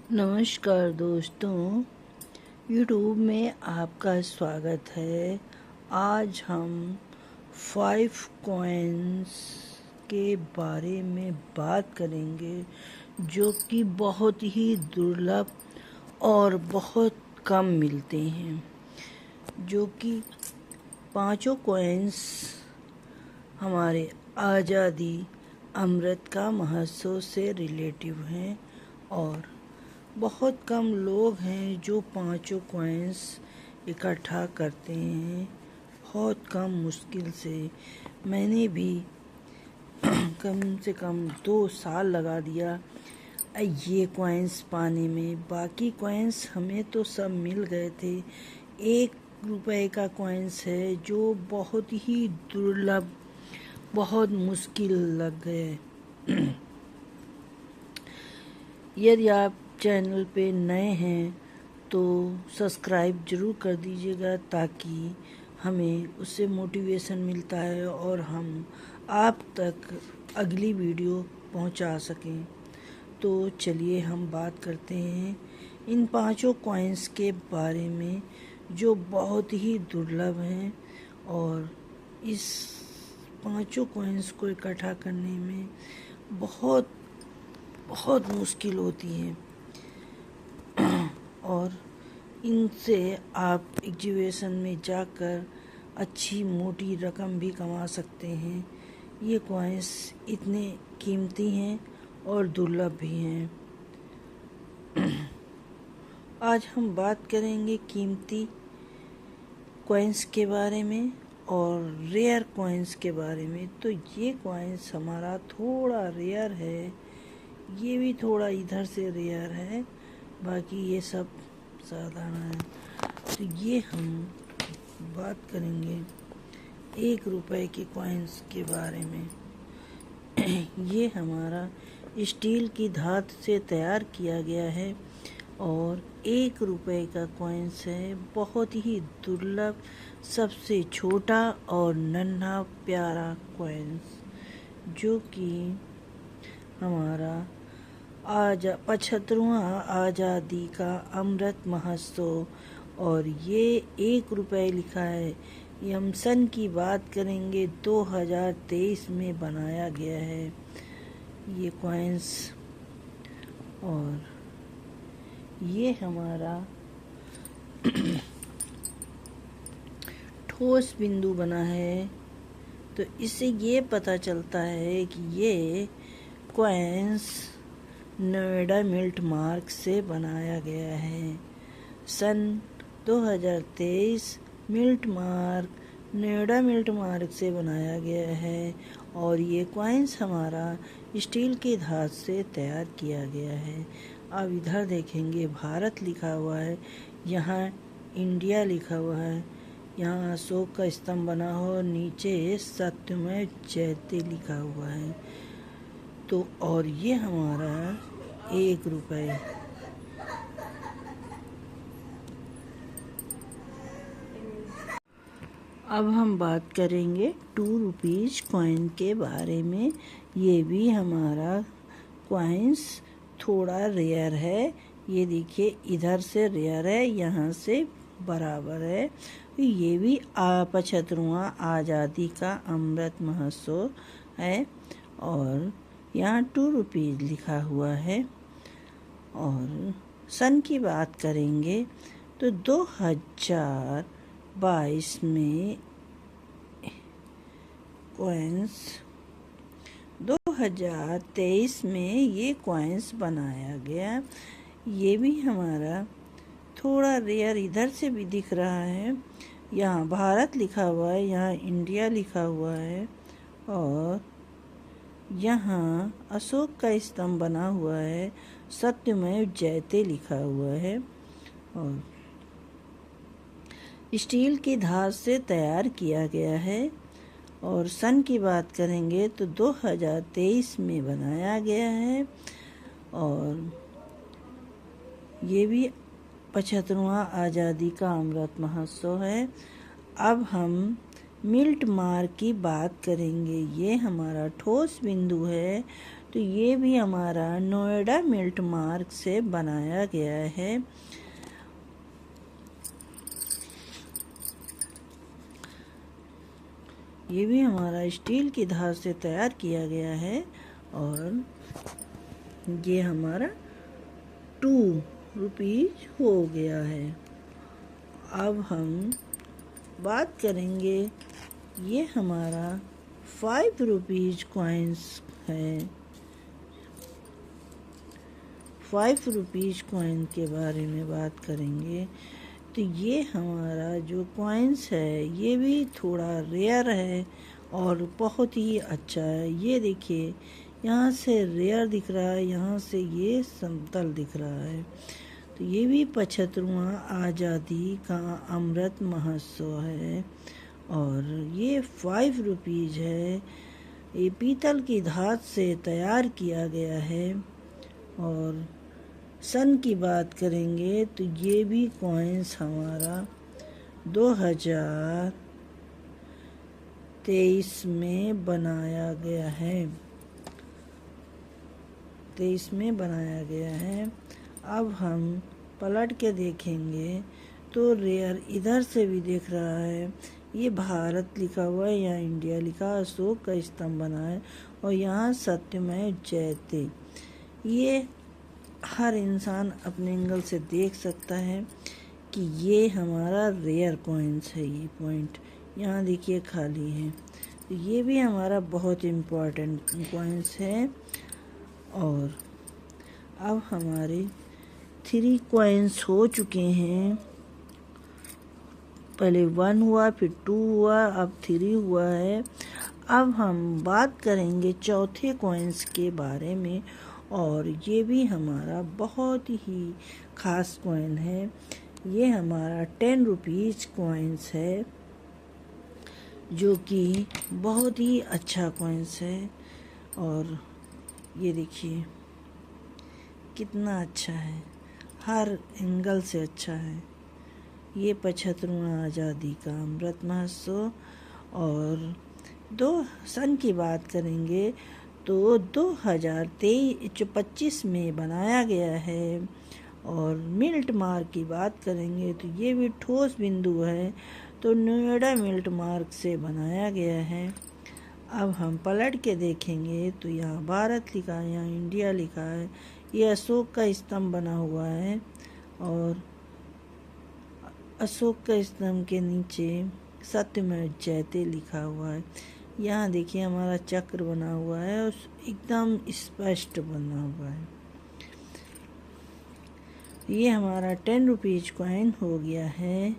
नमस्कार दोस्तों, यूट्यूब में आपका स्वागत है। आज हम 5 कॉइन्स के बारे में बात करेंगे जो कि बहुत ही दुर्लभ और बहुत कम मिलते हैं। जो कि पांचों कॉइन्स हमारे आज़ादी अमृत का महोत्सव से रिलेटिव हैं और बहुत कम लोग हैं जो पांचों कॉइन्स इकट्ठा करते हैं। बहुत कम मुश्किल से मैंने भी कम से कम 2 साल लगा दिया ये कॉइन्स पाने में। बाकी कॉइन्स हमें तो सब मिल गए थे। 1 रुपए का कॉइन्स है जो बहुत ही दुर्लभ, बहुत मुश्किल लग गए। यदि आप चैनल पे नए हैं तो सब्सक्राइब ज़रूर कर दीजिएगा ताकि हमें उससे मोटिवेशन मिलता है और हम आप तक अगली वीडियो पहुंचा सकें। तो चलिए हम बात करते हैं इन पांचों कॉइन्स के बारे में जो बहुत ही दुर्लभ हैं और इस पांचों कॉइन्स को इकट्ठा करने में बहुत बहुत मुश्किल होती है और इनसे आप एग्जीबिशन में जाकर अच्छी मोटी रकम भी कमा सकते हैं। ये कॉइन्स इतने कीमती हैं और दुर्लभ भी हैं। आज हम बात करेंगे कीमती कॉइन्स के बारे में और रेयर कॉइन्स के बारे में। तो ये कॉइन्स हमारा थोड़ा रेयर है, ये भी थोड़ा इधर से रेयर है, बाकी ये सब साधारण है। तो ये हम बात करेंगे 1 रुपए के कॉइन्स के बारे में। ये हमारा स्टील की धातु से तैयार किया गया है और 1 रुपए का कॉइन्स है। बहुत ही दुर्लभ, सबसे छोटा और नन्हा प्यारा कॉइन्स जो कि हमारा 75वां आज़ादी का अमृत महोत्सव और ये 1 रुपए लिखा है। ये हम सन की बात करेंगे 2023 में बनाया गया है ये कॉइन्स। और ये हमारा ठोस बिंदु बना है, तो इससे ये पता चलता है कि ये कॉइन्स नोएडा मिल्ट मार्क से बनाया गया है। सन 2023 मिल्ट मार्क नोएडा मिल्ट मार्क से बनाया गया है और ये कॉइन्स हमारा स्टील की धातु से तैयार किया गया है। अब इधर देखेंगे भारत लिखा हुआ है, यहाँ इंडिया लिखा हुआ है, यहाँ अशोक का स्तंभ बना हो, नीचे सत्यमेव जयते लिखा हुआ है। तो और ये हमारा 1 रुपए। अब हम बात करेंगे 2 रुपीज़ कॉइन के बारे में। ये भी हमारा कॉइन्स थोड़ा रेयर है। ये देखिए इधर से रेयर है, यहाँ से बराबर है। ये भी 75वां आज़ादी का अमृत महोत्सव है और यहाँ 2 रुपीज़ लिखा हुआ है। और सन की बात करेंगे तो 2022 में कॉइन्स, 2023 में ये कॉइन्स बनाया गया। ये भी हमारा थोड़ा रेयर इधर से भी दिख रहा है, यहाँ भारत लिखा हुआ है, यहाँ इंडिया लिखा हुआ है और यहाँ अशोक का स्तंभ बना हुआ है, सत्यमेव जयते लिखा हुआ है और स्टील की धातु से तैयार किया गया है। और सन की बात करेंगे तो 2023 में बनाया गया है और ये भी 75वां आज़ादी का अमृत महोत्सव है। अब हम मिल्ट मार्क की बात करेंगे। ये हमारा ठोस बिंदु है, तो ये भी हमारा नोएडा मिल्ट मार्क से बनाया गया है। ये भी हमारा स्टील की धार से तैयार किया गया है और ये हमारा 2 रुपीज हो गया है। अब हम बात करेंगे, ये हमारा 5 रुपीज कॉइन्स है। 5 रुपीज कॉइन के बारे में बात करेंगे। तो ये हमारा जो कॉइन्स है ये भी थोड़ा रेयर है और बहुत ही अच्छा है। ये देखिए, यहाँ से रेयर दिख रहा है, यहाँ से ये समतल दिख रहा है। तो ये भी 75वां आज़ादी का अमृत महोत्सव है और ये 5 रुपीज है। ये पीतल की धात से तैयार किया गया है। और सन की बात करेंगे तो ये भी कॉइन्स हमारा 2023 में बनाया गया है। 23 में बनाया गया है। अब हम पलट के देखेंगे तो रेयर इधर से भी दिख रहा है। ये भारत लिखा हुआ है या इंडिया लिखा, अशोक का स्तंभ बना है और यहाँ सत्यमेव जयते। ये हर इंसान अपने एंगल से देख सकता है कि ये हमारा रेयर कॉइन्स है। ये पॉइंट यहाँ देखिए खाली है। तो ये भी हमारा बहुत इम्पोर्टेंट कॉइन्स है। और अब हमारे 3 कॉइन्स हो चुके हैं। पहले 1 हुआ, फिर 2 हुआ, अब 3 हुआ है। अब हम बात करेंगे चौथे कॉइन्स के बारे में और ये भी हमारा बहुत ही खास कॉइन है। ये हमारा 10 रुपीज कॉइन्स है जो कि बहुत ही अच्छा कॉइन्स है। और ये देखिए कितना अच्छा है, हर एंगल से अच्छा है। ये 75वां आज़ादी का अमृत महोत्सव। और 2 सन की बात करेंगे तो 2025 में बनाया गया है। और मिल्ट मार्क की बात करेंगे तो ये भी ठोस बिंदु है, तो नोएडा मिल्ट मार्क से बनाया गया है। अब हम पलट के देखेंगे तो यहाँ भारत लिखा है, यहाँ इंडिया लिखा है। ये अशोक का स्तंभ बना हुआ है और अशोक का स्तंभ के नीचे सत्यमेव जयते लिखा हुआ है। यहाँ देखिए हमारा चक्र बना हुआ है और एकदम स्पष्ट बना हुआ है। ये हमारा 10 रुपीज कॉइन हो गया है।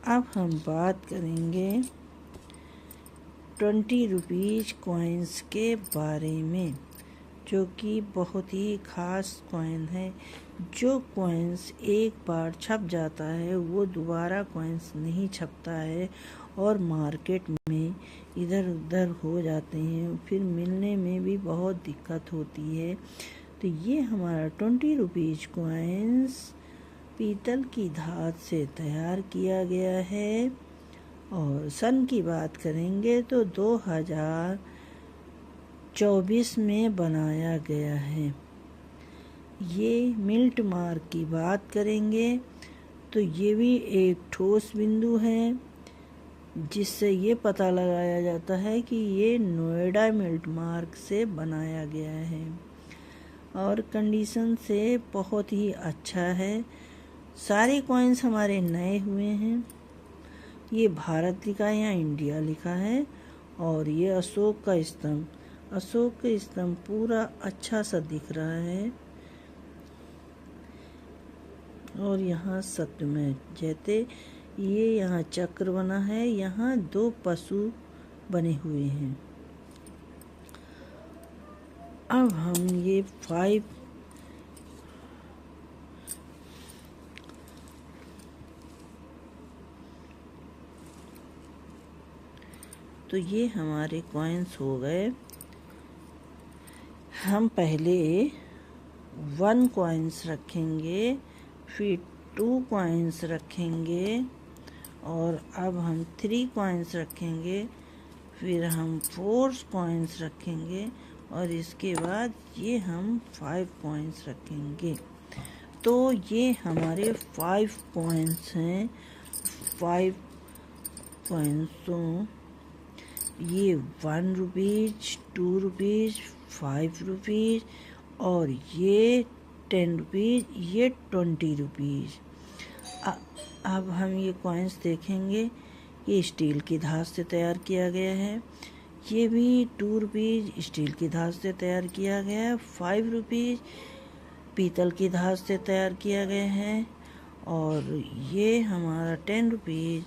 अब हम बात करेंगे 20 रुपीज कॉइन्स के बारे में, जो कि बहुत ही खास कॉइन है। जो कॉइन्स एक बार छप जाता है वो दोबारा कॉइन्स नहीं छपता है और मार्केट में इधर उधर हो जाते हैं, फिर मिलने में भी बहुत दिक्कत होती है। तो ये हमारा 20 रुपीज कॉइन्स पीतल की धात से तैयार किया गया है। और सन की बात करेंगे तो 2024 में बनाया गया है। ये मिल्ट मार्क की बात करेंगे तो ये भी एक ठोस बिंदु है, जिससे ये पता लगाया जाता है कि ये नोएडा मिल्ट मार्क से बनाया गया है और कंडीशन से बहुत ही अच्छा है। सारे कॉइन्स हमारे नए हुए हैं। ये भारत लिखा है, यहाँ इंडिया लिखा है। और ये अशोक का स्तंभ, अशोक का स्तंभ पूरा अच्छा सा दिख रहा है। और यहाँ सत्यमेव जयते, ये यहाँ चक्र बना है, यहाँ 2 पशु बने हुए हैं। अब हम ये 5 तो ये हमारे कॉइन्स हो गए। हम पहले 1 कॉइन्स रखेंगे, फिर 2 कॉइन्स रखेंगे और अब हम 3 कॉइन्स रखेंगे, फिर हम 4 कॉइन्स रखेंगे और इसके बाद ये हम 5 कॉइन्स रखेंगे। तो ये हमारे 5 कॉइन्स हैं। 5 कॉइन्सों ये 1 रुपीज़, 2 रुपीज़, 5 रुपीज़ और ये 10 रुपीज़, ये 20 रुपीज़। अब हम ये कॉइन्स देखेंगे। ये स्टील की धात से तैयार किया गया है। ये भी 2 रुपीज़ स्टील की धात से तैयार किया गया है। 5 रुपीज़ पीतल की धात से तैयार किया गया है। और ये हमारा 10 रुपीज़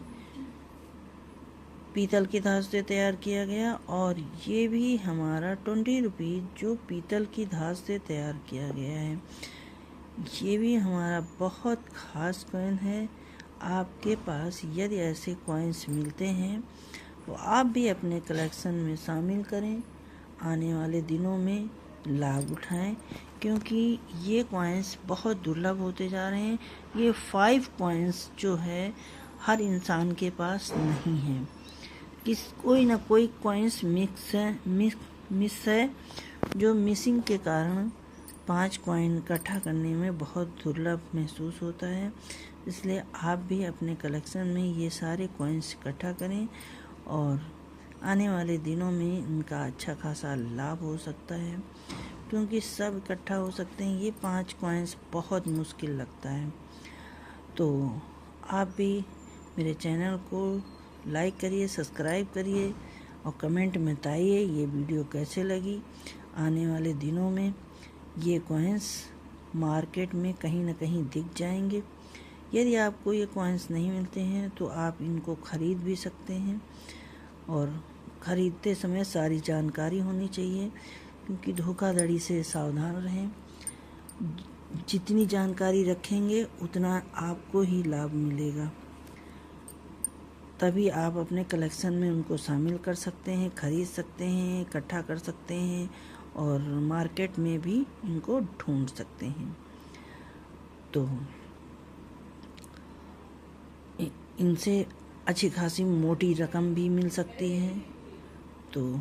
पीतल की धात से तैयार किया गया। और ये भी हमारा 20 रुपीज़ जो पीतल की धात से तैयार किया गया है। ये भी हमारा बहुत ख़ास कॉइन है। आपके पास यदि ऐसे कॉइन्स मिलते हैं तो आप भी अपने कलेक्शन में शामिल करें। आने वाले दिनों में लाभ उठाएं, क्योंकि ये कॉइन्स बहुत दुर्लभ होते जा रहे हैं। ये 5 कॉइन्स जो है हर इंसान के पास नहीं है। कोई ना कोई कॉइन्स मिस है, जो मिसिंग के कारण 5 कॉइन इकट्ठा करने में बहुत दुर्लभ महसूस होता है। इसलिए आप भी अपने कलेक्शन में ये सारे कॉइन्स इकट्ठा करें और आने वाले दिनों में इनका अच्छा खासा लाभ हो सकता है, क्योंकि सब इकट्ठा हो सकते हैं। ये 5 कॉइन्स बहुत मुश्किल लगता है। तो आप भी मेरे चैनल को लाइक करिए, सब्सक्राइब करिए और कमेंट में बताइए ये वीडियो कैसे लगी। आने वाले दिनों में ये कॉइन्स मार्केट में कहीं ना कहीं दिख जाएंगे। यदि आपको ये कॉइन्स नहीं मिलते हैं तो आप इनको ख़रीद भी सकते हैं, और ख़रीदते समय सारी जानकारी होनी चाहिए, क्योंकि धोखाधड़ी से सावधान रहें। जितनी जानकारी रखेंगे उतना आपको ही लाभ मिलेगा, तभी आप अपने कलेक्शन में उनको शामिल कर सकते हैं, ख़रीद सकते हैं, इकट्ठा कर सकते हैं और मार्केट में भी इनको ढूंढ सकते हैं। तो इनसे अच्छी खासी मोटी रकम भी मिल सकती है। तो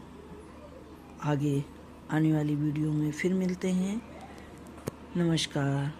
आगे आने वाली वीडियो में फिर मिलते हैं। नमस्कार।